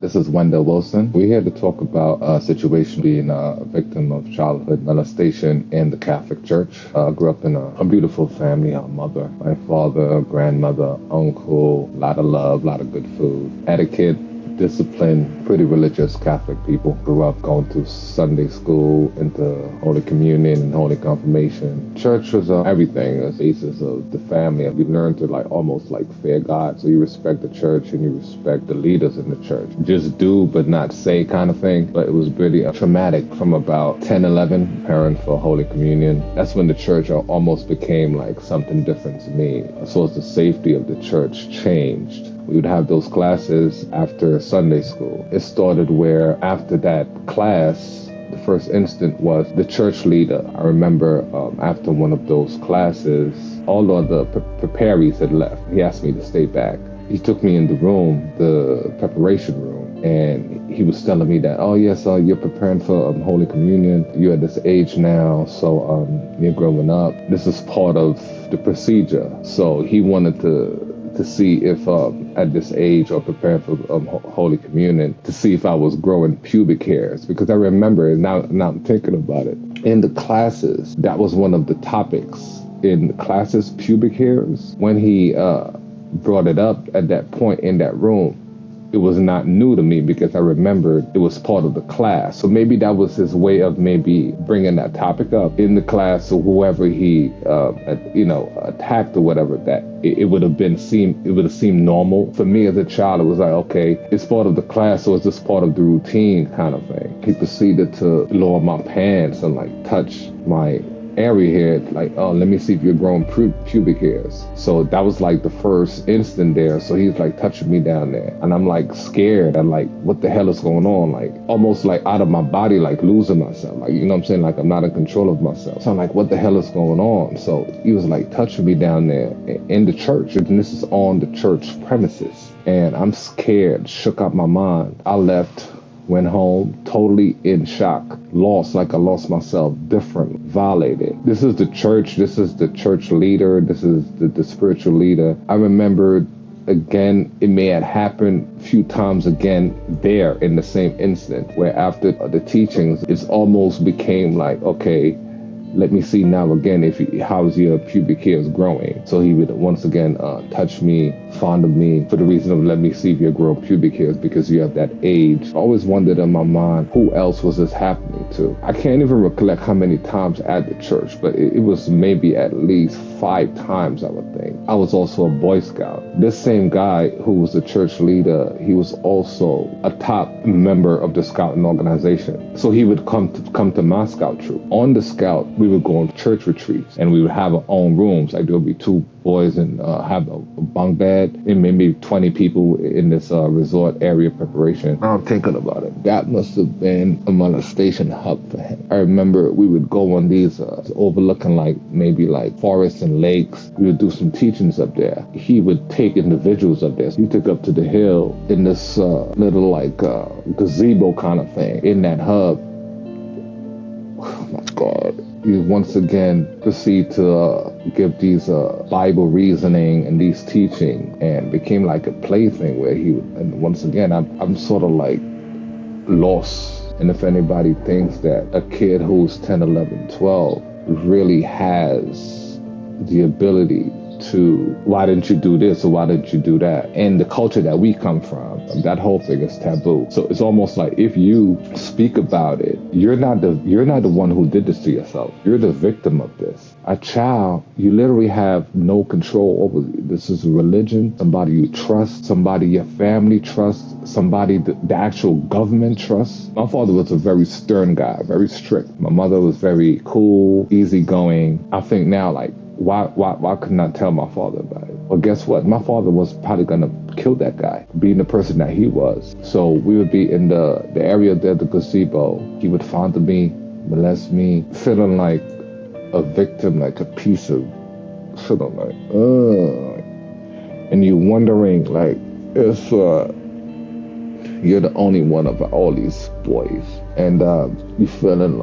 This is Wendell Wilson. We're here to talk about a situation being a victim of childhood molestation in the Catholic Church. I grew up in a beautiful family. A mother, my father, grandmother, uncle, a lot of love, a lot of good food, etiquette, discipline, pretty religious Catholic people. Grew up going to Sunday school, into Holy Communion and Holy Confirmation. Church was everything, the basis of the family. You learn to almost fear God. So you respect the church and you respect the leaders in the church. Just do but not say kind of thing. But it was pretty traumatic from about 10, 11, preparing for Holy Communion. That's when the church almost became something different to me. So as the safety of the church changed. We would have those classes after Sunday school. It started where after that class, the first instant was the church leader. I remember after one of those classes, all of the preparees had left. He asked me to stay back. He took me in the room, the preparation room, and he was telling me that, oh yes, you're preparing for Holy Communion. You're at this age now, so you're growing up. This is part of the procedure. So he wanted to see if at this age or preparing for Holy Communion, to see if I was growing pubic hairs. Because I remember, now I'm thinking about it, in the classes, that was one of the topics in the classes, pubic hairs. When he brought it up at that point in that room, it was not new to me because I remembered it was part of the class. So maybe that was his way of maybe bringing that topic up in the class, or whoever he, attacked or whatever. That it would have seemed normal for me as a child. It was like, okay, it's part of the class, so it's just part of the routine kind of thing. He proceeded to lower my pants and touch my area here, oh, let me see if you're growing pubic hairs. So that was the first instant there. So he's touching me down there, and I'm scared. I'm what the hell is going on? Almost out of my body, losing myself. You know what I'm saying? I'm not in control of myself. So I'm what the hell is going on? So he was touching me down there in the church, and this is on the church premises. And I'm scared, shook out my mind. I left, went home, totally in shock, lost, I lost myself, different, violated. This is the church leader, this is the spiritual leader. I remember, again, it may have happened a few times again there in the same instant, where after the teachings, it's almost became okay, let me see now again how's your pubic hairs growing. So he would once again touch me, fondle me, for the reason of let me see if you're growing pubic hairs because you have that age. I always wondered in my mind, who else was this happening to? I can't even recollect how many times at the church, but it was maybe at least 5 times, I would think. I was also a Boy Scout. This same guy who was the church leader, he was also a top member of the scouting organization. So he would come to my scout troop. On the scout, we would go on church retreats, and we would have our own rooms. There would be 2 boys and have a bunk bed, and maybe 20 people in this resort area preparation. I'm thinking about it. That must have been a molestation hub for him. I remember we would go on these overlooking maybe forests and lakes. We would do some teachings up there. He would take individuals up there. He took up to the hill in this little gazebo kind of thing in that hub. Oh my God. You once again proceed to give these Bible reasoning and these teaching, and became a plaything where he would, and once again, I'm sort of lost. And if anybody thinks that a kid who's 10, 11, 12 really has the ability to, why didn't you do this or why didn't you do that? And the culture that we come from, that whole thing is taboo. So it's almost if you speak about it, you're not the one who did this to yourself. You're the victim of this. A child, you literally have no control over. This is a religion, somebody you trust, somebody your family trusts, somebody the actual government trusts. My father was a very stern guy, very strict. My mother was very cool, easygoing. I think now why couldn't I tell my father about it? Well, guess what? My father was probably going to kill that guy, being the person that he was. So we would be in the area there, the gazebo. He would fondle me, molest me, feeling like a victim, like a piece of, feeling and you wondering if you're the only one of all these boys, and you feeling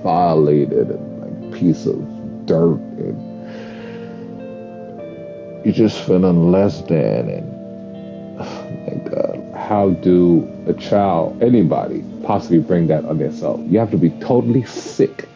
violated and piece of dirt, and you're just feeling less than, and oh my God, how do a child, anybody, possibly bring that on themselves? You have to be totally sick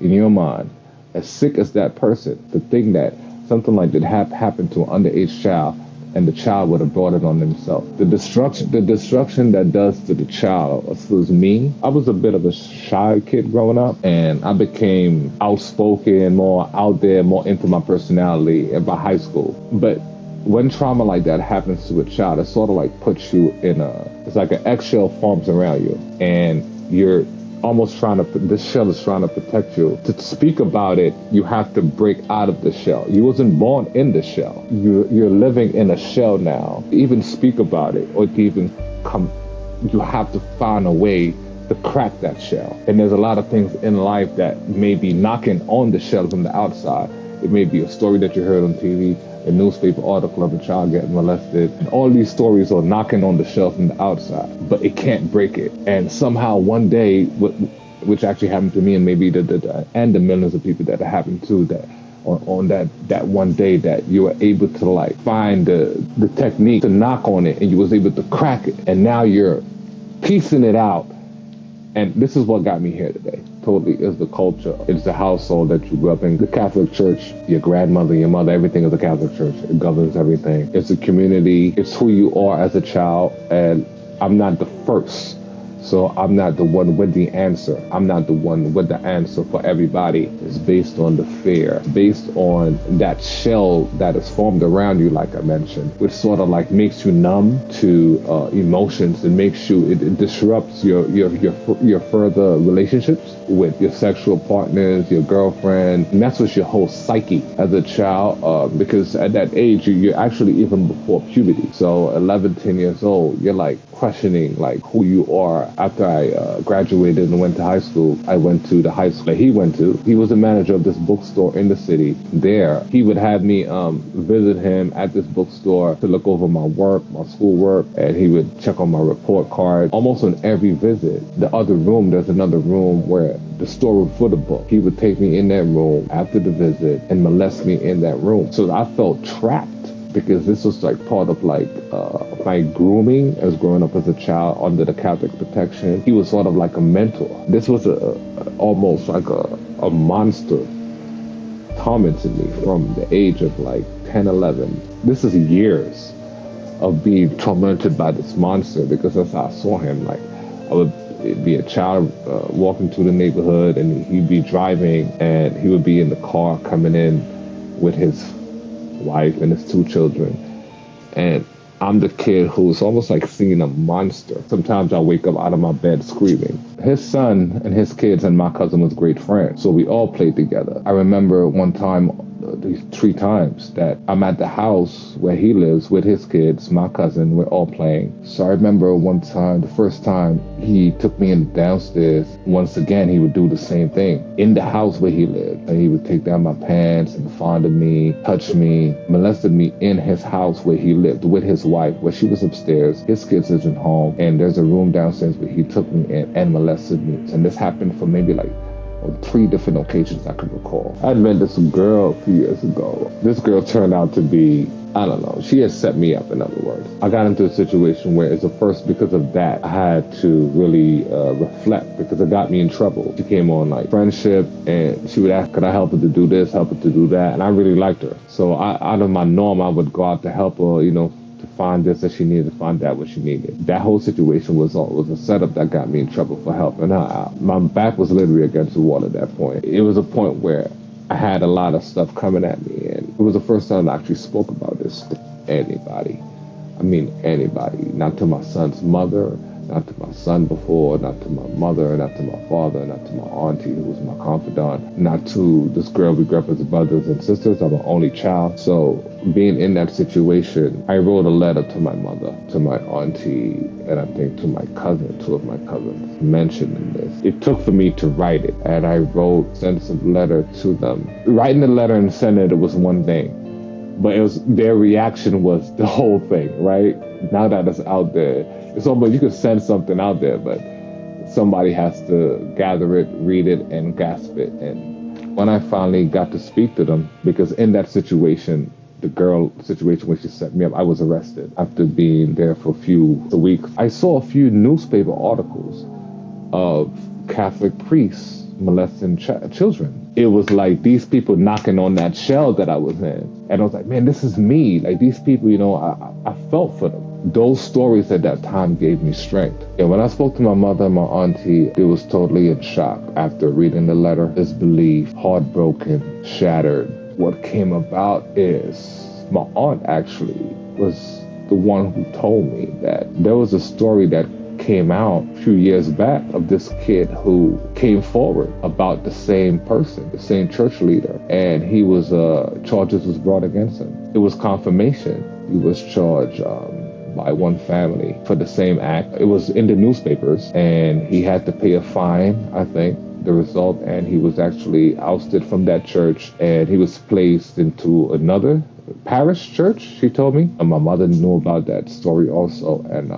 in your mind, as sick as that person, to think that something like that happened to an underage child and the child would have brought it on themselves. The destruction that does to the child was me. I was a bit of a shy kid growing up, and I became outspoken, more out there, more into my personality by high school. But when trauma like that happens to a child, it sort of like puts you in it's like an eggshell forms around you, and you're almost this shell is trying to protect you. To speak about it, you have to break out of the shell. You wasn't born in the shell. You're living in a shell now. To even speak about it, or to even you have to find a way to crack that shell. And there's a lot of things in life that may be knocking on the shell from the outside. It may be a story that you heard on TV, a newspaper article of a child getting molested. And all these stories are knocking on the shelf from the outside, but it can't break it. And somehow one day, which actually happened to me, and maybe and the millions of people that it happened to, that on that one day, that you were able to like find the technique to knock on it, and you was able to crack it. And now you're piecing it out. And this is what got me here today. Totally is the culture. It's the household that you grew up in. The Catholic Church, your grandmother, your mother, everything is the Catholic Church. It governs everything. It's a community. It's who you are as a child. And I'm not the first. So I'm not the one with the answer. I'm not the one with the answer for everybody. It's based on the fear, based on that shell that is formed around you, like I mentioned, which sort of like makes you numb to emotions. It makes you, it disrupts your further relationships with your sexual partners, your girlfriend. And that's what your whole psyche as a child, because at that age, you're actually even before puberty. So 11, 10 years old, you're like questioning like who you are. After I graduated and went to high school, I went to the high school that he went to. He was the manager of this bookstore in the city. There, he would have me visit him at this bookstore to look over my work, my schoolwork, and he would check on my report card. Almost on every visit, there's another room where the store would put a book. He would take me in that room after the visit and molest me in that room. So I felt trapped, because this was like part of like my grooming as growing up as a child under the Catholic protection. He was sort of like a mentor. This was almost like a monster tormenting me from the age of like 10, 11. This is years of being tormented by this monster, because that's how I saw him. Like I would be a child walking through the neighborhood, and he'd be driving, and he would be in the car coming in with his wife and his 2 children, and I'm the kid who's almost like seeing a monster. Sometimes I wake up out of my bed screaming. His son and his kids and my cousin was great friends, so we all played together. I remember one time, 3 times, that I'm at the house where he lives with his kids, my cousin, we're all playing. So I remember one time, the first time, he took me in downstairs. Once again, he would do the same thing in the house where he lived. And he would take down my pants and fondle me, touch me, molested me in his house where he lived with his wife, where she was upstairs. His kids isn't home, and there's a room downstairs where he took me in and molested me. And this happened for maybe like on 3 different occasions I could recall. I had met this girl a few years ago. This girl turned out to be, I don't know, she had set me up, in other words. I got into a situation where it's the first, because of that, I had to really reflect, because it got me in trouble. She came on like friendship, and she would ask, could I help her to do this, help her to do that? And I really liked her. So out of my norm, I would go out to help her, to find this that she needed, to find that what she needed. That whole situation was a setup that got me in trouble for helping her out. My back was literally against the wall at that point. It was a point where I had a lot of stuff coming at me, and it was the first time I actually spoke about this to anybody. I mean anybody, not to my son's mother, not to my son before, not to my mother, not to my father, not to my auntie who was my confidant, not to this girl we grew up as brothers and sisters. I'm an only child. So being in that situation, I wrote a letter to my mother, to my auntie, and I think to my cousin, 2 of my cousins, mentioning this. It took for me to write it, and I sent some letter to them. Writing the letter and sending it was one thing, but their reaction was the whole thing, right? Now that it's out there, it's almost, you could send something out there, but somebody has to gather it, read it, and grasp it. And when I finally got to speak to them, because in that situation, the girl situation where she set me up, I was arrested after being there for a few weeks. I saw a few newspaper articles of Catholic priests molesting children. It was like these people knocking on that shell that I was in. And I was like, man, this is me. Like these people, I felt for them. Those stories at that time gave me strength. And when I spoke to my mother and my auntie, they was totally in shock after reading the letter, disbelief, heartbroken, shattered. What came about is my aunt actually was the one who told me that there was a story that came out a few years back of this kid who came forward about the same person, the same church leader, and he was charges was brought against him. It was confirmation. He was charged by one family for the same act. It was in the newspapers, and he had to pay a fine, I think, the result, and he was actually ousted from that church, and he was placed into another parish church, she told me. And my mother knew about that story also, and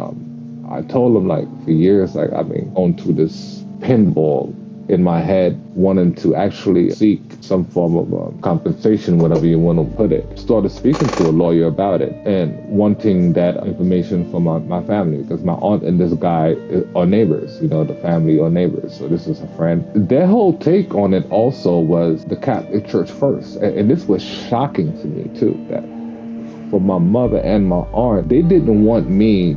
I told him, like, for years, like, I've been going through this pinball in my head, wanting to actually seek some form of compensation, whatever you want to put it. Started speaking to a lawyer about it and wanting that information from my family, because my aunt and this guy are neighbors, the family are neighbors. So this is a friend. Their whole take on it also was the Catholic Church first. And this was shocking to me, too, that for my mother and my aunt, they didn't want me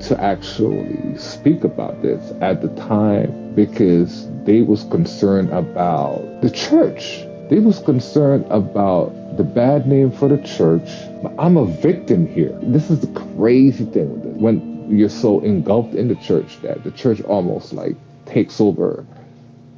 to actually speak about this at the time because they was concerned about the church. They was concerned about the bad name for the church. But I'm a victim here. This is the crazy thing with it. When you're so engulfed in the church that the church almost like takes over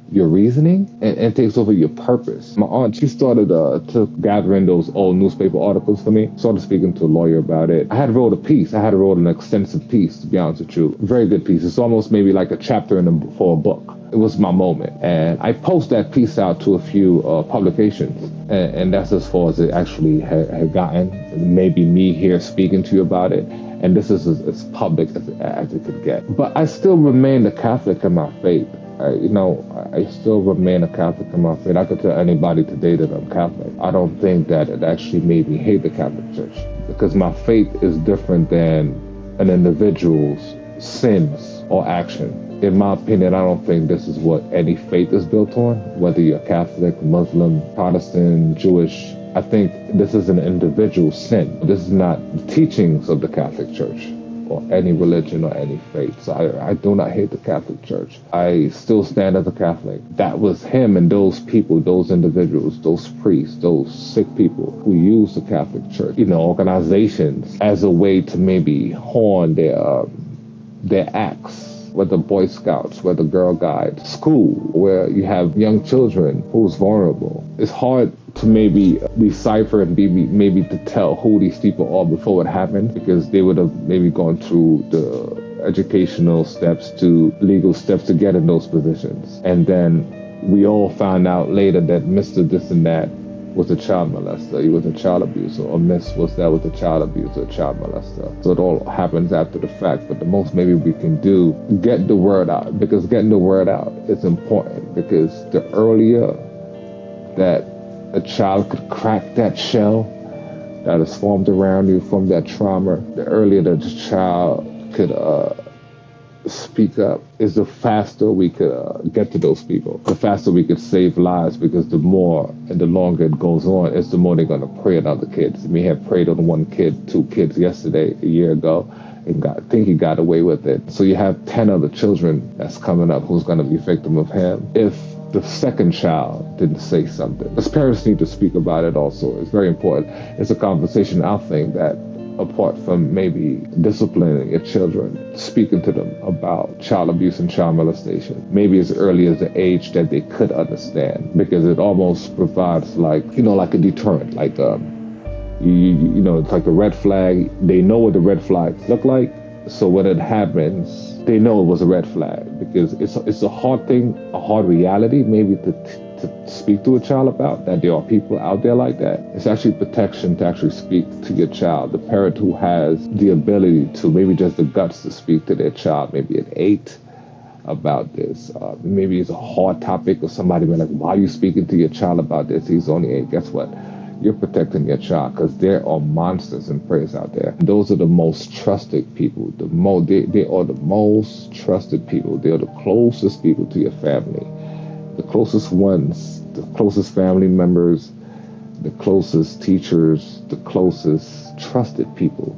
your reasoning and takes over your purpose. My aunt, she started to gathering those old newspaper articles for me, started speaking to a lawyer about it. I had wrote a piece. I had wrote an extensive piece, to be honest with you. Very good piece. It's almost maybe like a chapter for a book. It was my moment. And I posted that piece out to a few publications. And that's as far as it actually had gotten. Maybe me here speaking to you about it. And this is as public as it could get. But I still remain a Catholic in my faith. I still remain a Catholic in my faith. I could tell anybody today that I'm Catholic. I don't think that it actually made me hate the Catholic Church, because my faith is different than an individual's sins or action. In my opinion, I don't think this is what any faith is built on, whether you're Catholic, Muslim, Protestant, Jewish. I think this is an individual sin. This is not the teachings of the Catholic Church or any religion or any faith. So I do not hate the Catholic Church. I still stand as a Catholic. That was him and those people, those individuals, those priests, those sick people who use the Catholic Church, organizations as a way to maybe horn their acts. Whether Boy Scouts, whether Girl Guides, school, where you have young children who's vulnerable. It's hard to maybe decipher and maybe to tell who these people are before it happened, because they would have maybe gone through the educational steps to legal steps to get in those positions. And then we all found out later that Mr. This and That was a child molester, he was a child abuser, or Miss was a child abuser, a child molester. So it all happens after the fact, but the most maybe we can do, get the word out, because getting the word out is important, because the earlier that a child could crack that shell that is formed around you from that trauma, the earlier that the child could speak up, is the faster we could get to those people, the faster we could save lives, because the more and the longer it goes on, it's the more they're going to prey on other kids. We had preyed on one kid, 2 kids yesterday, a year ago, and I think he got away with it. So you have 10 other children that's coming up who's going to be victim of him if the second child didn't say something. As parents need to speak about it also. It's very important. It's a conversation, I think, that apart from maybe disciplining your children, speaking to them about child abuse and child molestation, maybe as early as the age that they could understand, because it almost provides like a deterrent, like it's like a red flag. They know what the red flags look like, so when it happens, they know it was a red flag, because it's a hard thing, a hard reality maybe to speak to a child about, that there are people out there like that. It's actually protection to actually speak to your child. The parent who has the ability to, maybe just the guts to speak to their child, maybe at 8, about this. Maybe it's a hard topic, or somebody be like, why are you speaking to your child about this? He's only 8. Guess what? you're protecting your child, because there are monsters and preyers out there. Those are the most trusted people. They are the most trusted people. They are the closest people to your family, the closest ones, the closest family members, the closest teachers, the closest trusted people.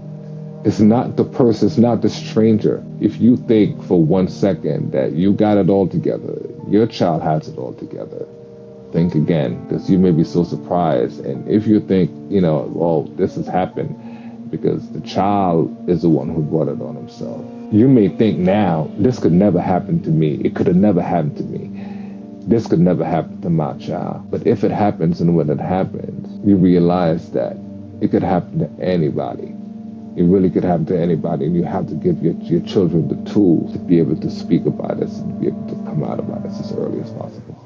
It's not the person, it's not the stranger. If you think for 1 second that you got it all together, your child has it all together, think again, because you may be so surprised. And if you think, well, this has happened because the child is the one who brought it on himself, you may think now, this could never happen to me. It could have never happened to me. This could never happen to my child. But if it happens, and when it happens, you realize that it could happen to anybody. It really could happen to anybody, and you have to give your children the tools to be able to speak about this and be able to come out about this as early as possible.